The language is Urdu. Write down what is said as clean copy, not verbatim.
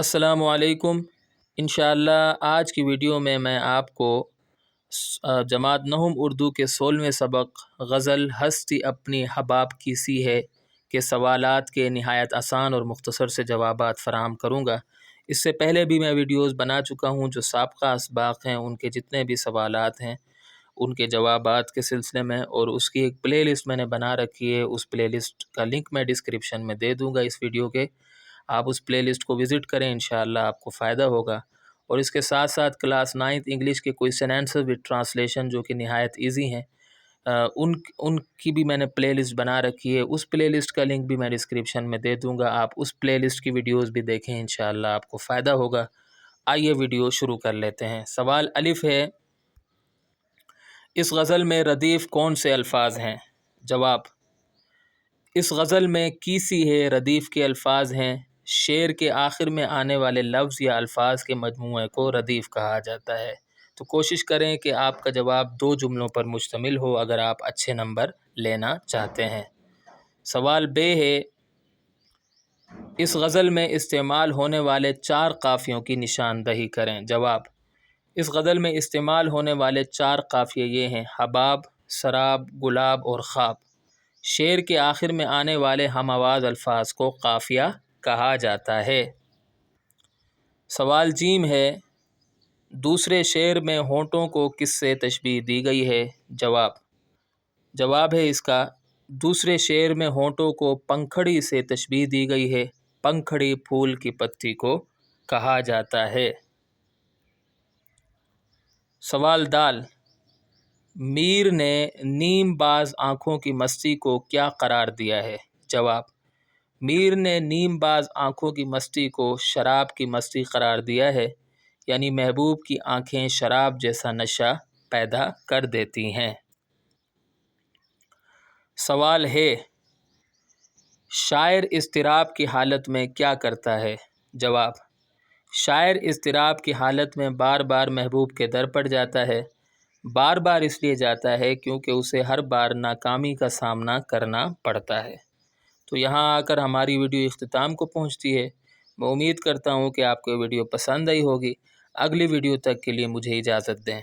السلام علیکم۔ انشاءاللہ آج کی ویڈیو میں آپ کو جماعت نہم اردو کے 16ویں سبق غزل ہستی اپنی حباب کی سی ہے کے سوالات کے نہایت آسان اور مختصر سے جوابات فراہم کروں گا۔ اس سے پہلے بھی میں ویڈیوز بنا چکا ہوں جو سابقہ اسباق ہیں، ان کے جتنے بھی سوالات ہیں ان کے جوابات کے سلسلے میں، اور اس کی ایک پلے لسٹ میں نے بنا رکھی ہے۔ اس پلے لسٹ کا لنک میں ڈسکرپشن میں دے دوں گا اس ویڈیو کے، آپ اس پلے لسٹ کو وزٹ کریں، انشاءاللہ آپ کو فائدہ ہوگا۔ اور اس کے ساتھ ساتھ کلاس 9 انگلش کے کوئسچن آنسر وتھ ٹرانسلیشن جو کہ نہایت ایزی ہیں، ان کی بھی میں نے پلے لسٹ بنا رکھی ہے۔ اس پلے لسٹ کا لنک بھی میں ڈسکرپشن میں دے دوں گا، آپ اس پلے لسٹ کی ویڈیوز بھی دیکھیں، انشاءاللہ آپ کو فائدہ ہوگا۔ آئیے ویڈیو شروع کر لیتے ہیں۔ سوال الف ہے، اس غزل میں ردیف کون سے الفاظ ہیں؟ جواب: اس غزل میں کیسی ہے ردیف کے الفاظ ہیں۔ شعر کے آخر میں آنے والے لفظ یا الفاظ کے مجموعے کو ردیف کہا جاتا ہے۔ تو کوشش کریں کہ آپ کا جواب 2 جملوں پر مشتمل ہو اگر آپ اچھے نمبر لینا چاہتے ہیں۔ سوال ب ہے، اس غزل میں استعمال ہونے والے 4 قافیوں کی نشاندہی کریں۔ جواب: اس غزل میں استعمال ہونے والے 4 قافیے یہ ہیں: حباب، سراب، گلاب اور خواب۔ شعر کے آخر میں آنے والے ہم آواز الفاظ کو قافیہ کہا جاتا ہے۔ سوال ج ہے، دوسرے شعر میں ہونٹوں کو کس سے تشبیہ دی گئی ہے؟ جواب ہے اس کا، دوسرے شعر میں ہونٹوں کو پنکھڑی سے تشبیہ دی گئی ہے۔ پنکھڑی پھول کی پتی کو کہا جاتا ہے۔ سوال د، میر نے نیم باز آنکھوں کی مستی کو کیا قرار دیا ہے؟ جواب: میر نے نیم باز آنکھوں کی مستی کو شراب کی مستی قرار دیا ہے، یعنی محبوب کی آنکھیں شراب جیسا نشہ پیدا کر دیتی ہیں۔ سوال ہے، شاعر اضطراب کی حالت میں کیا کرتا ہے؟ جواب: شاعر اضطراب کی حالت میں بار بار محبوب کے در پڑ جاتا ہے۔ بار بار اس لیے جاتا ہے کیونکہ اسے ہر بار ناکامی کا سامنا کرنا پڑتا ہے۔ تو یہاں آ کر ہماری ویڈیو اختتام کو پہنچتی ہے۔ میں امید کرتا ہوں کہ آپ کو ویڈیو پسند آئی ہوگی۔ اگلی ویڈیو تک کے لیے مجھے اجازت دیں۔